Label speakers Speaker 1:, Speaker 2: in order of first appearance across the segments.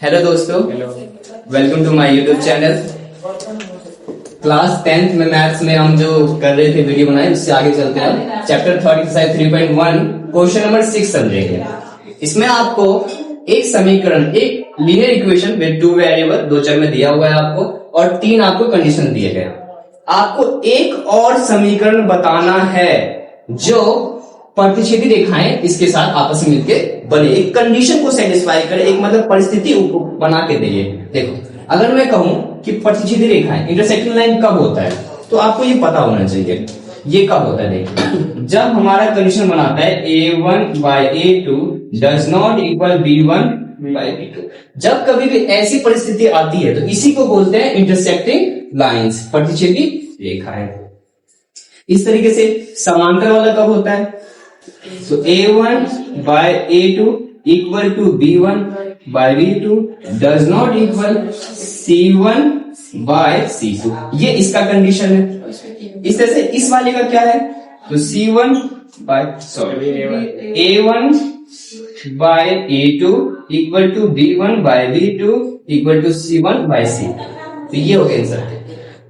Speaker 1: Hello दोस्तों, welcome to my YouTube channel. Class 10th में maths में हम जो कर रहे थे वीडियो बनाए, उससे आगे चलते हैं। चैप्टर 3.1 क्वेश्चन नंबर 6 समझेंगे। इसमें आपको एक समीकरण, एक linear equation with two variable, दो चर में दिया हुआ है आपको, और तीन आपको कंडीशन दिए गए। आपको एक और समीकरण बताना है जो प्रतिच्छेदी रेखाएं इसके साथ आपस में मिलकर बने, एक कंडीशन को सेटिस्फाई करे, एक मतलब परिस्थिति बना के दे। देखो, अगर मैं कहूं कि प्रतिच्छेदी रेखाएं, इंटरसेक्टिंग लाइन कब होता है, तो आपको ये पता होना चाहिए ये कब होता है। देखिए, जब हमारा कंडीशन बनाता है a1 by a2 does not equal b1 by b2। जब कभी भी ऐसी परिस्थिति आती है तो इसी को बोलते हैं इंटरसेक्टिंग लाइंस, प्रतिच्छेदी रेखाएं। इस तरीके से समांतर वाला कब होता है, तो a1 by a2 equal to b1 by b2 does not equal c1 by c2। ये इसका कंडीशन है। इस तरह से इस वाले का क्या है, तो c1 by a1 by a2 equal to b1 by b2 equal to c1 by c। तो ये हो गया आंसर।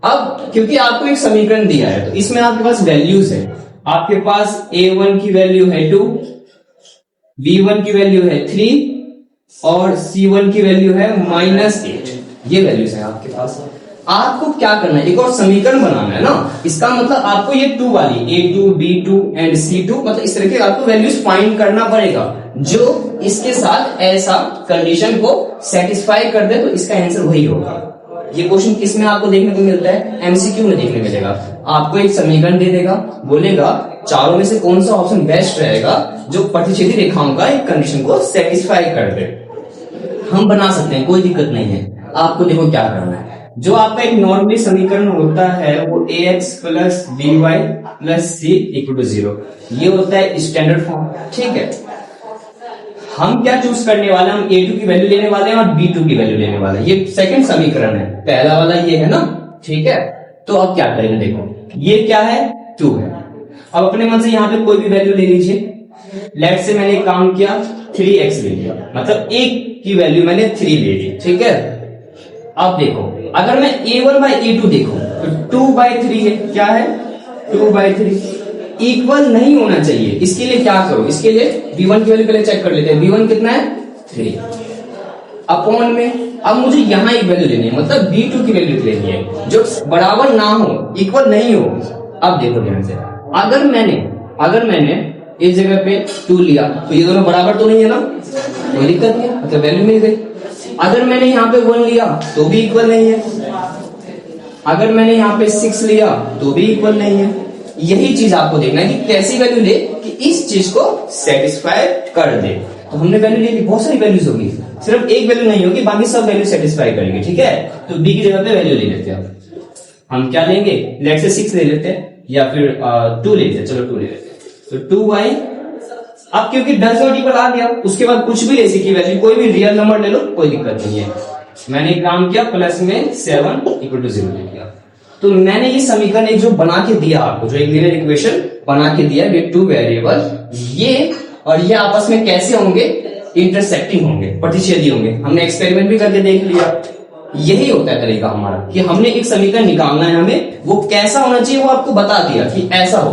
Speaker 1: अब क्योंकि आपको एक समीकरण दिया है तो इसमें आपके पास वैल्यूज है। आपके पास a1 की वैल्यू है 2, b1 की वैल्यू है 3 और c1 की वैल्यू है -8। ये वैल्यूज है आपके पास। आपको क्या करना है, एक और समीकरण बनाना है ना। इसका मतलब आपको ये 2 वाली a2 b2 एंड c2, मतलब इस तरह के आपको वैल्यूज फाइंड करना पड़ेगा जो इसके साथ ऐसा कंडीशन को सेटिस्फाई कर दे, तो इसका आंसर वही होगा। ये क्वेश्चन किस में आपको देखने को मिलता है, एमसीक्यू में देखने मिलेगा। आपको एक समीकरण दे देगा, बोलेगा चारों में से कौन सा ऑप्शन बेस्ट रहेगा जो प्रतिच्छेदी रेखाओं का एक कंडीशन को सेटिस्फाई कर दे। हम बना सकते हैं, कोई दिक्कत नहीं है। आपको देखो क्या करना है, जो आपका एक नॉर्मली समीकरण होता है वो ax plus by plus c equal to 0, ये होता है स्टैंडर्ड फॉर्म। ठीक है, हम क्या चूज करने वाले हैं, हम a2 की वैल्यू लेने वाले हैं और b2 की वैल्यू लेने वाले हैं। ये सेकंड समीकरण है, पहला वाला ये है ना। ठीक है, तो अब क्या करेंगे, देखो ये क्या है, 2 है। अब अपने मन से यहाँ पे कोई भी वैल्यू ले लीजिए। लेट से मैंने काम किया 3x ले लिया, मतलब एक की वैल्यू मैंने 3 ले ली। ठीक है, अब देखो अगर मैं a1 by a2 देखूं तो 2 by 3 है, क्या है 2 by 3 इक्वल नहीं होना चाहिए। इसके लिए क्या करो, इसके लिए b1 की वैल्यू पहले चेक कर लेते हैं। b1 कितना है 3 अपॉन में, अब मुझे यहां एक वैल्यू लेनी है, मतलब b2 की वैल्यू लेनी है जो बराबर ना हो, इक्वल नहीं हो। अब देखो ध्यान से, अगर मैंने इस जगह पे 2 लिया तो ये दोनों बराबर तो नहीं है ना, कोई दिक्कत नहीं है, मतलब वैल्यू मिल गई। अगर मैंने यहाँ पे 1 लिया तो भी इक्वल नहीं है, अगर मैंने यहाँ पे 6 लिया तो भी इक्वल नहीं है। यही चीज आपको देखना है कि कैसी वैल्यू ले कि इस चीज को सेटिस्फाई कर दे। तो हमने वैल्यू ले ली, बहुत सारी वैल्यूज होगी, सिर्फ एक वैल्यू नहीं होगी, बाकी सब वैल्यू सेटिस्फाई करेंगे। ठीक है, तो बी की जगह पे वैल्यू ले लेते हैं। हम क्या लेंगे, लेट से 6 ले लेते हैं या फिर 2 लेते हैं। चलो 2 ले लेते हैं, तो 2y। अब क्योंकि डज नॉट इक्वल आ गया, उसके बाद कुछ भी ले की वैल्यू, कोई भी रियल नंबर ले लो, कोई दिक्कत नहीं है। मैंने काम किया प्लस में 7 इक्वल टू 0 ले लिया। तो मैंने ये समीकरण एक जो बना के दिया आपको, जो एक लीनियर इक्वेशन बना के दिया विद टू वेरिएबल, ये और ये आपस में कैसे होंगे, इंटरसेक्टिंग होंगे, प्रतिच्छेदी होंगे। हमने एक्सपेरिमेंट भी करके देख लिया। यही होता है तरीका हमारा कि हमने एक समीकरण निकालना है, हमें वो कैसा होना चाहिए वो आपको बता दिया कि ऐसा हो।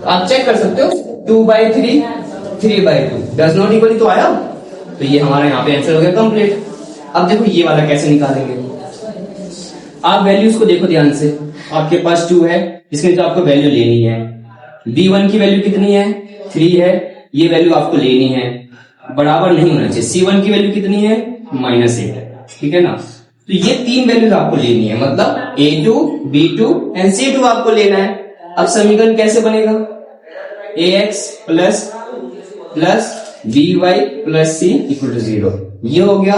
Speaker 1: तो आप चेक कर सकते हो 2 by 3 3 by 2 does not equal, तो आया, तो ये हमारा यहाँ पे आंसर हो गया कंप्लीट। अब देखो ये वाला कैसे निकालेंगे। आप वैल्यूज को देखो ध्यान से, आपके पास 2 है, इसमें तो आपको वैल्यू लेनी है। b1 की वैल्यू कितनी है 3 है, ये वैल्यू आपको लेनी है, बराबर नहीं होना चाहिए। c1 की वैल्यू कितनी है -8 है। ठीक है ना, तो ये 3 वैल्यूज आपको लेनी है, मतलब a2 b2 एंड c2 आपको लेना है। अब समीकरण कैसे बनेगा, ax plus by plus c equal to 0। ये हो गया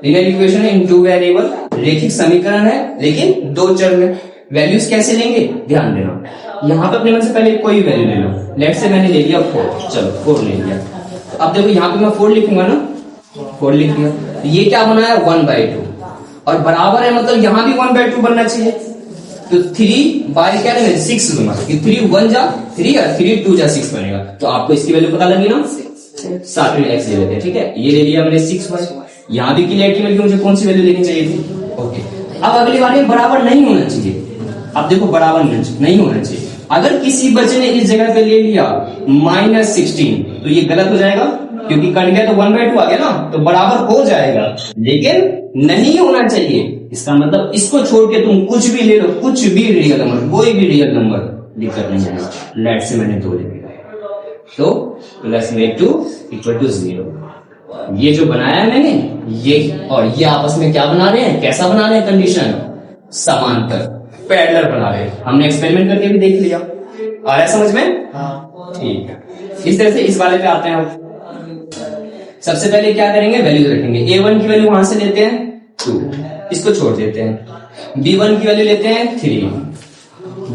Speaker 1: linear equation in two variable, रेखिक समीकरण है लेकिन 2 चर में। वैल्यूज कैसे लेंगे, ध्यान देना। यहाँ पे अपने मन से पहले कोई वैल्यू ले लो। लेट से मैंने ले लिया 4, चलो 4 ले लिया। तो अब देखो यहाँ पे मैं 4 लिखूंगा ना, 4 लिखूंगा, तो ये क्या बना है 1 by 2 और बराबर है, मतलब यहाँ भी 1 by 2 बनना चाहिए। तो 3 by क्या लेंगे 6 लूंगा, 3 1 जा 3 और 3 2 जा 6 बनेगा। तो आपको इसकी वैल्यू पता लगी ना, साथ में x ले लेते हैं। ठीक है, ये ले लिया मैंने 6y। यहाँ भी क्लियरिटी मिल गई, मुझे कौन सी वैल्यू लेनी चाहिए थी। ओके, अब अगली बार में बराबर नहीं होना चाहिए। अब देखो बराबर नहीं होना चाहिए। अगर किसी बच्चे ने इस जगह पे ले लिया -16 तो ये गलत हो जाएगा, क्योंकि कट गया तो 1/2 आ गया ना, तो बराबर हो जाएगा, लेकिन नहीं होना चाहिए। इसका मतलब इसको छोड़ के तुम कुछ भी ले लो, कुछ भी रियल नंबर, कोई भी रियल नंबर दिक्कत नहीं आएगा। लेट से मैंने 2 ले लिया, तो प्लस में 2 इक्वल टू 0। ये जो बनाया है मैंने, ये और ये आपस में क्या बना रहे हैं, कैसा बना रहे हैं कंडीशन, समांतर पैरेलल बना रहे हैं। हमने एक्सपेरिमेंट करके भी देख लिया, आ रहा है समझ में? हाँ ठीक है। इस तरह से इस वाले पे आते हैं हम। सबसे पहले क्या करेंगे, वैल्यू रखेंगे। A1 की वैल्यू वहां से लेते हैं 2, इसको छोड़ देते हैं। B1 की वैल्यू लेते हैं 3,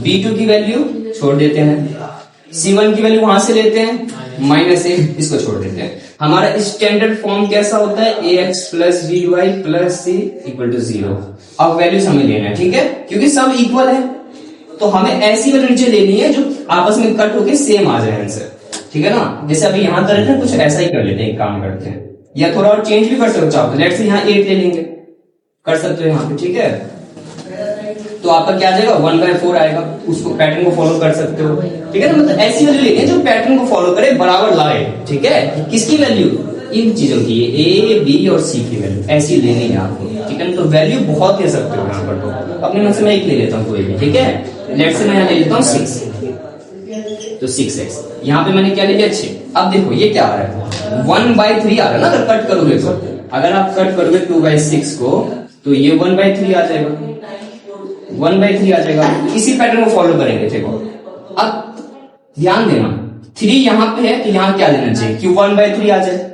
Speaker 1: B2 की वैल्यू छोड़ देते हैं। C1 की वैल्यू वहां से लेते हैं -1, इसको छोड़ देते हैं। हमारा स्टैंडर्ड फॉर्म कैसा होता है, ax plus by plus c equal to 0। अब वैल्यूज हमें लेना है, ठीक है, क्योंकि सब इक्वल है, तो हमें ऐसी वैल्यू नीचे लेनी है जो आपस में कट होके सेम आ जाए आंसर, ठीक है ना। जैसे अभी यहाँ कर लेते हैं, कुछ ऐसा ही कर लेते हैं, एक काम करते हैं, या थोड़ा और चेंज भी कर सकते हो। लेट्स से यहाँ 8 ले लेंगे, कर सकते हो यहाँ पे, ठीक है। तो आपका क्या आ जाएगा, 1/4 आएगा। उसको पैटर्न को फॉलो कर सकते हो, ठीक है ना। मतलब ऐसी वैल्यू लेनी है जो पैटर्न को फॉलो करे, बराबर लाए, ठीक है। किसकी वैल्यू, इन चीजों की, ए बी और सी की वैल्यू ऐसी लेनी है आपको, ठीक है। तो वैल्यू बहुत ले सकते हो यहाँ पर, तो अपने मन से मैं एक ले लेता हूँ कोई भी, ठीक है। लेट्स से मैं यहाँ ले लेता हूँ 6, तो 6x। यहाँ पे मैंने क्या ले लिया, 6। अब देखो ये क्या आ रहा है, 1/3 आ रहा है ना। अगर कट करोगे तो, अगर आप कट करोगे 2/6 को, तो ये 1/3 आ जाएगा, 1/3 आ जाएगा। इसी पैटर्न को फॉलो करेंगे, देखो। अब ध्यान देना, 3 यहाँ पे है, तो यहाँ क्या लेना चाहिए कि 1/3 आ जाए।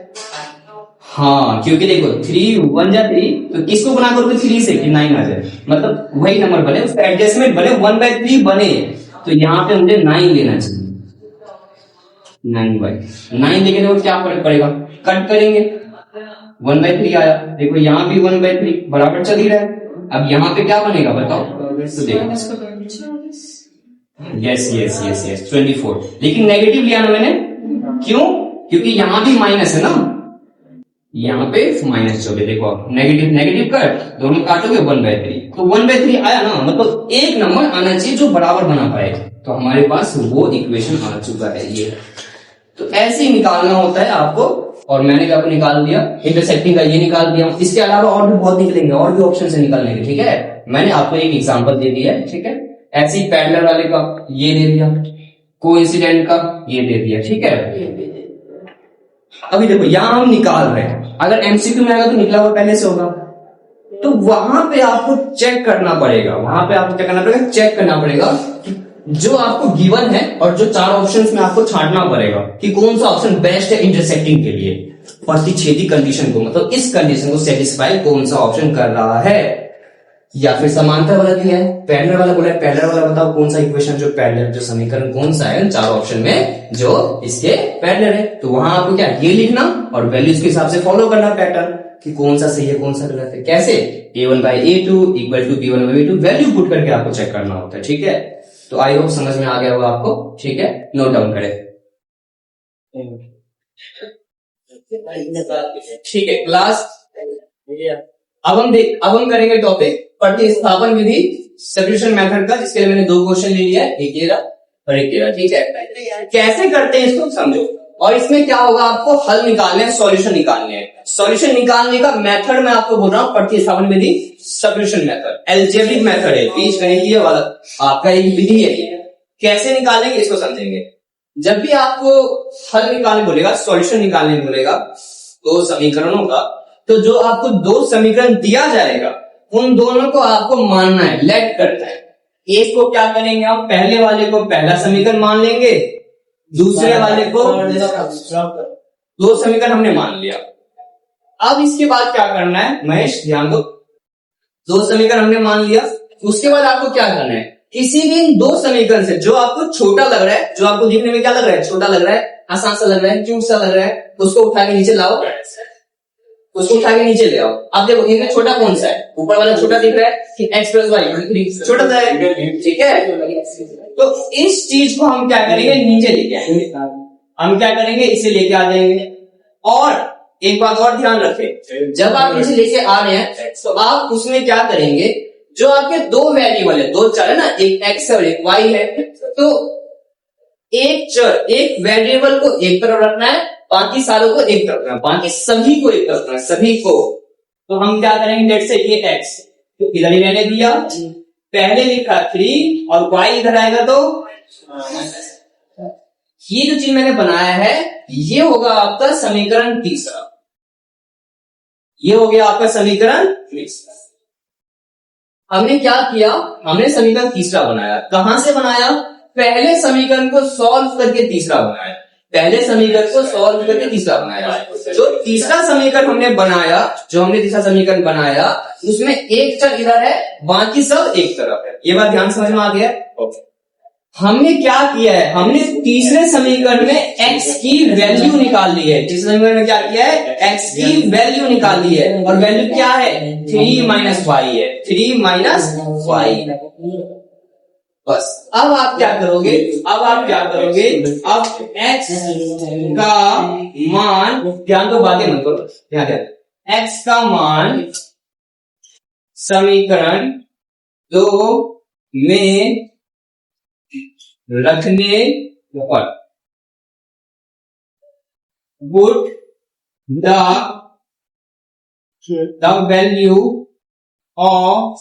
Speaker 1: हाँ, क्योंकि देखो 3 1 जा 3, तो किसको गुना करोगे 3 से कि 9 आ जाए, मतलब वही नंबर बने, उसका एडजस्टमेंट बने, 1/3 बने, तो यहाँ पे मुझे 9 लेना चाहिए। 9 लेके देखो क्या फर्क पड़ेगा, कट करेंगे 1/3 आया, देखो यहाँ भी 1/3 बराबर चल ही रहा है। अब यहाँ पे क्या बनेगा बताओ, तो देखो यस 24, लेकिन नेगेटिव लिया ना मैंने, क्यों, क्योंकि यहाँ भी माइनस है ना, यहाँ पे माइनस हो गया, देखो नेगेटिव कट, दोनों काटोगे 1/3, तो 1/3 आया ना, मतलब एक नंबर आना चाहिए जो बराबर बना पाए, तो हमारे पास वो इक्वेशन आ चुका है ये। तो ऐसे ही निकालना होता है आपको, और मैंने भी आपको निकाल दिया, इंटरसेक्टिंग का ये निकाल दिया। इसके अलावा और भी बहुत निकलेंगे, और भी ऑप्शन से निकालने के, ठीक है। मैंने आपको एक एग्जांपल दे दिया है, ठीक है। ऐसे ही पैरेलल वाले का ये दे दिया, कोइंसिडेंट का ये दे दिया, ठीक है। अभी देखो यहाँ हम निकाल रहे हैं, अगर एमसीक्यू में आएगा तो निकला हुआ पहले से होगा, तो वहां पे आपको चेक करना पड़ेगा, वहां पे आपको क्या करना पड़ेगा, चेक करना पड़ेगा कि जो आपको गिवन है और जो 4 ऑप्शंस में आपको छांटना पड़ेगा कि कौन सा ऑप्शन बेस्ट है इंटरसेक्टिंग के लिए, प्रतिच्छेदी कंडीशन को, मतलब इस कंडीशन को सेटिस्फाई कौन सा ऑप्शन कर रहा है। या फिर समांतर वाला दिया है, पैरेलल वाला बोला है, पैरेलल वाला बताओ कौन सा इक्वेशन, जो पैरेलल जो समीकरण कौन सा है 4 ऑप्शन में जो इसके पैरेलल है। तो वहां आपको क्या ये लिखना और वैल्यूज के हिसाब से फॉलो करना पैटर्न कि कौन सा सही है कौन सा गलत है। कैसे, a1/a2 equal to b1/b2 value put करके आपको चेक करना होता है, ठीक है। तो आई होप समझ में आ गया होगा आपको, ठीक है। नोट डाउन करें, ठीक है क्लास। अब हम करेंगे टॉपिक प्रतिस्थापन विधि, सब्स्टिट्यूशन मेथड का, जिसके लिए मैंने 2 क्वेश्चन ले लिया है, एक ये रहा और एक ये रहा, ठीक है। कैसे करते हैं इसको समझो, और इसमें क्या होगा, आपको हल निकालने हैं, सॉल्यूशन निकालने हैं। सॉल्यूशन निकालने का मेथड मैं आपको बोल रहा हूं, प्रतिस्थापन विधि, सब्स्टिट्यूशन मेथड, अलजेब्रिक मेथड है, बीजगणितीय वाला आपका एक विधि है। कैसे निकालेंगे इसको समझेंगे। जब भी आपको हल निकालने बोलेगा, सॉल्यूशन निकालने बोलेगा 2 समीकरणों का, तो जो आपको 2 समीकरण दिया जाएगा उन दोनों को आपको मानना है, लेट करना है। एक को क्या करेंगे, हम पहले वाले को पहला समीकरण मान लेंगे, दूसरे वाले को 2 समीकरण हमने मान लिया। अब इसके बाद क्या करना है महेश, ध्यान दो, 2 समीकरण हमने मान लिया, उसके बाद आपको क्या करना है, किसी भी इन 2 समीकरण से जो आपको छोटा लग रहा है, जो आपको दिखने में क्या लग रहा है, छोटा लग रहा है, आसान सा लग रहा है, क्यूट सा लग रहा है, उसको उठा के नीचे लाओ, उसको उठा के नीचे ले आओ। अब देखो इनमें छोटा कौन सा है, ऊपर वाला छोटा दिख रहा है कि x + y छोटा सा है, ठीक है। तो इस चीज को हम क्या करेंगे, नीचे लेके आएंगे, हम क्या करेंगे, इसे लेके आ जाएंगे, और एक बात और ध्यान रखें, जब आप इसे लेके आ रहे हैं तो आप उसमें क्या करेंगे, जो आपके दो वेरिएबल है, दो चर है ना, एक एक्स और एक वाई है, तो एक चर एक वेरिएबल को एक तरफ रखना है, बाकी सारों को एक तरफ रखना है, बाकी सभी को एक तरफ रखना है, सभी को। तो हम क्या करेंगे, लेट्स से ये एक्स तो इधर ही रहने दिया, पहले लिखा 3 और वाई इधर आएगा तो ये जो चीज मैंने बनाया है ये होगा आपका समीकरण तीसरा, ये हो गया आपका समीकरण तीसरा। हमने क्या किया, हमने समीकरण तीसरा बनाया। कहां से बनाया, पहले समीकरण को सॉल्व करके तीसरा बनाया, पहले समीकरण को सॉल्व करके तीसरा बनाया। जो तीसरा समीकरण हमने बनाया, जो हमने तीसरा समीकरण बनाया उसमें एक चर इधर है, बाकी सब एक तरफ है। ये बात ध्यान समझ में आ गया? हमने क्या किया है, हमने तीसरे समीकरण में x की वैल्यू निकाल ली है। तीसरे समीकरण में क्या किया है, x की वैल्यू निकाल ली है, और वैल्यू क्या है, 3 माइनस वाई है, 3 माइनस वाई। बस अब आप क्या करोगे, अब आप क्या करोगे, अब x का मान, ध्यान तो बातें मत करो, ध्यान, x का मान समीकरण 2 में रखने पर put the value of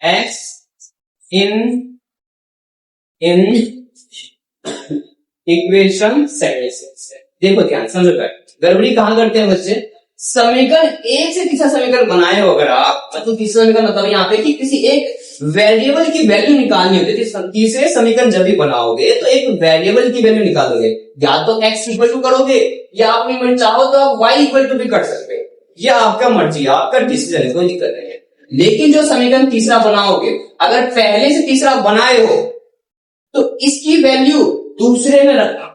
Speaker 1: x in equation 76। देखो ध्यान समझो, गड़बड़ी कहां करते हैं बच्चे, समीकरण एक से तीसरा समीकरण बनाए हो अगर आप, मतलब तीसरा समीकरण मतलब यहाँ पे कि किसी एक वेरिएबल की वैल्यू निकालनी होती है। तीसरे समीकरण जब भी बनाओगे तो एक वेरिएबल की वैल्यू निकालोगे, या तो x इक्वल टू करोगे, या अपनी मन चाहो तो आप y इक्वल टू भी कर सकते हैं, यह आपका मर्जी, आपका डिसीजन है, कोई दिक्कत नहीं है। लेकिन जो समीकरण तीसरा बनाओगे, अगर पहले से तीसरा बनाए हो तो इसकी वैल्यू दूसरे में रखना,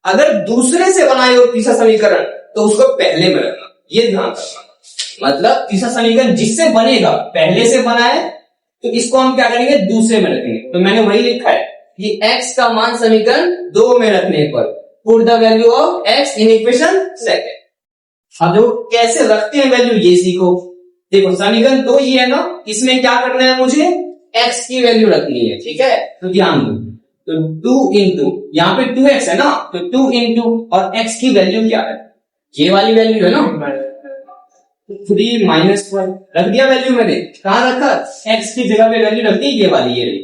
Speaker 1: अगर दूसरे से बनाए हो तीसरा समीकरण तो उसको पहले में रखना, ये ध्यान रखना। मतलब तीसरा समीकरण जिससे बनेगा, पहले से बना है तो इसको हम क्या करेंगे, दूसरे में रखेंगे। तो मैंने वही लिखा है कि x का मान समीकरण 2 में रखने पर put the value of x in equation second. अब जो कैसे रखते हैं वैल्यू ये सीखो। देखो समीकरण 2 ये है ना, इसमें क्या करना है, मुझे x की वैल्यू रखनी है, ठीक है, तो ध्यान दो, तो 2 इंटू, यहाँ पे 2x है ना, तो 2 इंटू और x की वैल्यू क्या है, ये वाली वैल्यू है ना, 3 माइनस 1 रख दिया वैल्यू मैंने, कहां रखा, x की जगह पे वैल्यू रख दी, ये वाली, ये रही।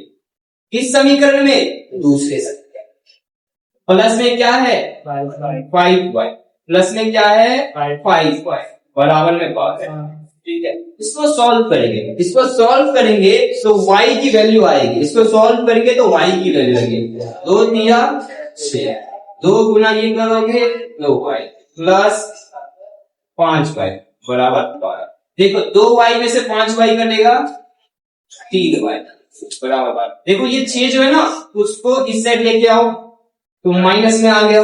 Speaker 1: किस समीकरण में, दूसरे समीकरण। प्लस में क्या है 5y, प्लस में क्या है 5y, बराबर में 5 है, ठीक है। इसको सॉल्व करेंगे, इसको सॉल्व करेंगे तो y की वैल्यू आएगी, इसको सॉल्व करेंगे तो y की वैल्यू आएगी, 2 दिया 6, 2 गुना ये करोगे 2y प्लस 5y बराबर 12। देखो 2y में से 5y कटेगा 3y बराबर 12। देखो ये 6 जो है ना, उसको इस साइड लेके आओ तो माइनस में आ गया,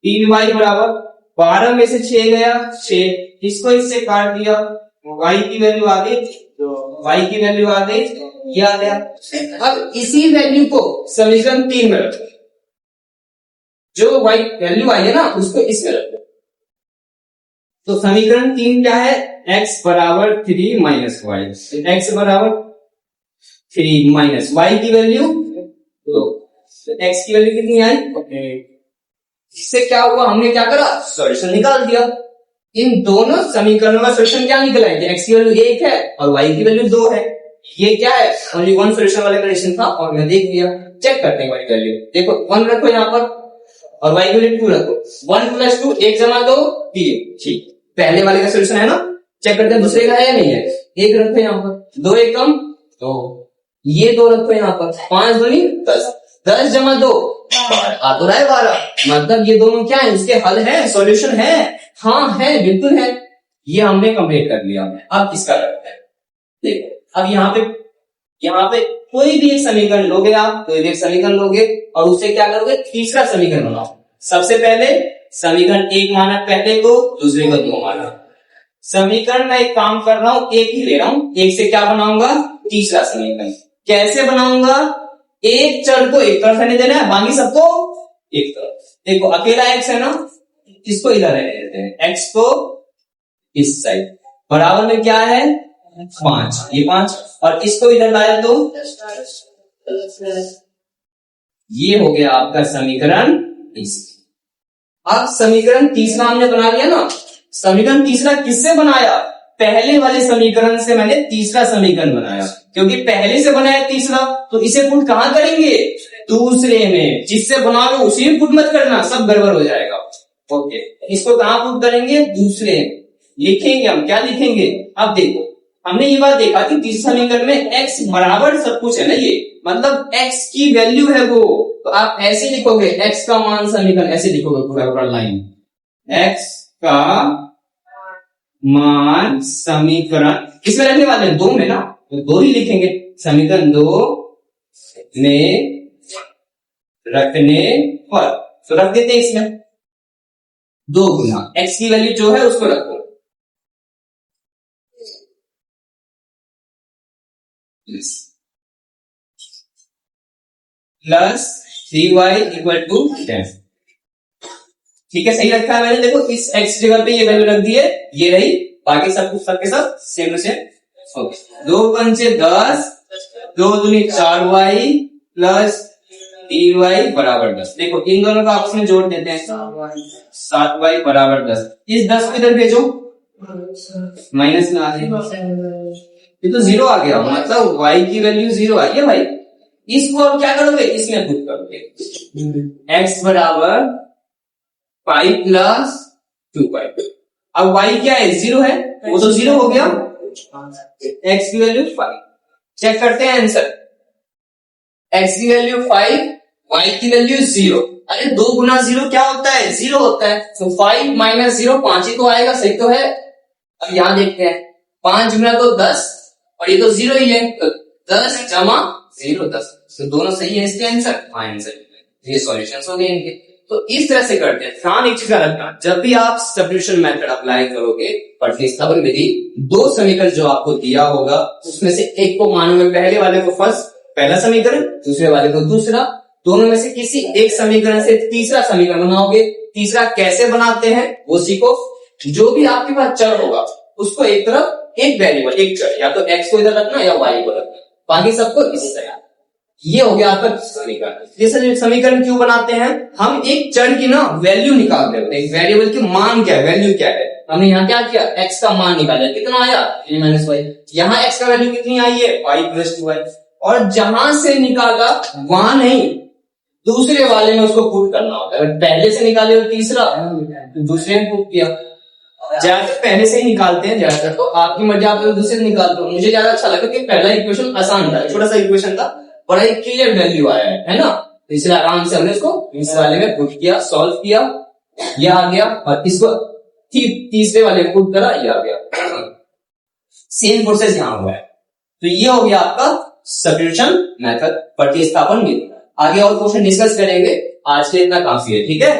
Speaker 1: 3y बराबर 12 में से 6 गया 6, इसको इससे काट दिया, y की वैल्यू आ गई, y की वैल्यू आ गई, ये आ गया। अब इसी वैल्यू को समीकरण 3 में रखो, जो y वैल्यू आई है ना उसको इसमें रखो। तो समीकरण 3 क्या है, x बराबर 3 माइनस वाई, x बराबर 3 माइनस वाई की वैल्यू, तो x की वैल्यू कितनी आई, इससे क्या हुआ, हमने क्या करा, सॉल्यूशन निकाल दिया। इन दोनों समीकरणों का सॉल्यूशन क्या निकला है, x की वैल्यू 1 है और y की वैल्यू 2 है। ये क्या है, ओनली वन सॉल्यूशन वाला कंडीशन था और मैं देख लिया। चेक करते हैं y की वैल्यू, देखो 1 रखो यहाँ पर और y की वैल्यू 2 रखो, 1 प्लस 2 1 जमा 2 3, ठीक, पहले वाले का सॉल्यूशन है ना। चेक करते हैं दूसरे का है या नहीं है, 1 रखो यहाँ पर, 2 1 कम 2, ये 2 रखो यहाँ पर, 5 दूनी 10, 10 जमा 2 आ तो रहा है 12, मतलब ये दोनों क्या है, उसके हल है, सॉल्यूशन है, हाँ है, बिल्कुल है। ये हमने कंप्लीट कर लिया। अब किसका करते हैं, देखो अब यहाँ पे कोई भी एक समीकरण लोगे आप, कोई भी एक समीकरण लोगे और उसे क्या करोगे, तीसरा समीकरण बनाओ। सबसे पहले समीकरण 1 माना पहले को, दूसरे को 2 माना। समीकरण में एक काम कर रहा हूं, एक ही ले रहा हूं, एक से क्या बनाऊंगा, तीसरा समीकरण। कैसे बनाऊंगा, एक चर को एक तरफ रहने देना है, बाकी सबको एक तरफ। देखो अकेला x है ना, इसको इधर रहने देते हैं, x को इस साइड, बराबर में क्या है 5, ये 5, और इसको इधर लाया तो ये हो गया आपका समीकरण 30। अब समीकरण तीसरा हमने बना लिया ना। समीकरण तीसरा किससे बनाया? पहले वाले समीकरण से मैंने तीसरा समीकरण बनाया, क्योंकि पहले से बनाया तीसरा, तो इसे पुट कहां करेंगे? दूसरे में। जिससे बनाओगे उसी में पुट मत करना, सब गड़बड़ हो जाएगा। ओके, इसको कहां पुट करेंगे? दूसरे में। लिखेंगे हम, क्या लिखेंगे? अब देखो, हमने ये बात देखा कि तीसरे समीकरण में x बराबर सब कुछ है ना, ये मतलब x की वैल्यू है वो, तो आप ऐसे लिखोगे x का मान समीकरण, ऐसे लिखोगे पूरा लाइन, x का मान समीकरण किसमें रखने वाले हैं? 2 में ना, तो 2 ही लिखेंगे, समीकरण 2 में रखने पर, तो रख देते हैं इसमें 2 गुना x की वैल्यू जो है उसको रखो, प्लस 3y इक्वल टू 10। ठीक है, सही रखा है मैंने। देखो इस x जगह पे ये वैल्यू रख दी है, ये रही, बाकी सब कुछ सबके सब सेम टू सेम। ओके, 2 पंचे 10, 2 दूनी 4y प्लस 3y बराबर 10। देखो इन दोनों को आपस में जोड़ देते हैं, 7y बराबर 10। इस 10 को इधर भेजो, माइनस में आ जाए, ये तो 0 आ गया, मतलब y की वैल्यू 0 आई है भाई। इसको अब क्या करोगे? इसमें पुट करोगे, x बराबर 5 प्लस 2y। अब y क्या है? 0 है, वो तो 0 हो गया, x की वैल्यू 5। चेक करते हैं आंसर, x की वैल्यू 5, y की वैल्यू 0। अरे 2 गुना 0 क्या होता है? 0 होता है। तो 5 माइनस 0 5 ही तो आएगा, सही तो है। अब यहां देखते हैं, 5 गुना तो 10, और ये तो 0 ही है, तो 10 जमा 0 10, तो दोनों सही है इसके आंसर। आंसर ये सॉल्यूशंस हो गए इनके। तो इस तरह से करते हैं। ध्यान एक चीज का रखना, जब भी आप सब्स्टिट्यूशन मेथड अप्लाई करोगे, प्रतिस्थापन विधि, 2 समीकरण जो आपको दिया होगा उसमें से एक को मानोगे, पहले वाले को फर्स्ट, पहला समीकरण, दूसरे वाले को दूसरा, दोनों में से किसी एक समीकरण से तीसरा समीकरण बनाओगे। तीसरा कैसे बनाते हैं वो सीखो। जो भी आपके पास चर होगा उसको एक तरफ, एक वेरिएबल, एक चर, या तो x को इधर रखना या y को रखना, बाकी सबको इसी तरह। ये हो गया आपका समीकरण। ये समीकरण क्यों बनाते हैं? हम एक चर की ना वैल्यू निकालते हैं, एक वेरिएबल की मान क्या है, वैल्यू क्या है। हमने यहाँ क्या किया? x का मान निकाला, कितना आया? a minus y. यहाँ x का वैल्यू कितनी आई है? y plus 2y। और जहां से निकाला वहां नहीं, दूसरे वाले में उसको पुट करना होता है। अगर पहले से निकाले हो तीसरा, तो दूसरे में पुट किया। ज्यादातर पहले से ही निकालते हैं, ज्यादातर तो आपकी मर्जी, आप दूसरे से निकालते हो। मुझे ज्यादा अच्छा लगा कि पहला इक्वेशन आसान था, छोटा सा इक्वेशन था, बड़ा एक क्लियर वैल्यू आया है ना, तो इसलिए आराम से हमने इसको इस वाले में पुट किया, सॉल्व किया, ये आ गया, और इसको तीसरे वाले में पुट करा, ये आ गया। सेम प्रोसेस यहां हुआ है। तो ये हो गया आपका सब्स्टिट्यूशन मेथड, प्रतिस्थापन विधि। आगे और क्वेश्चन डिस्कस करेंगे, आज के इतना काफी है, ठीक है।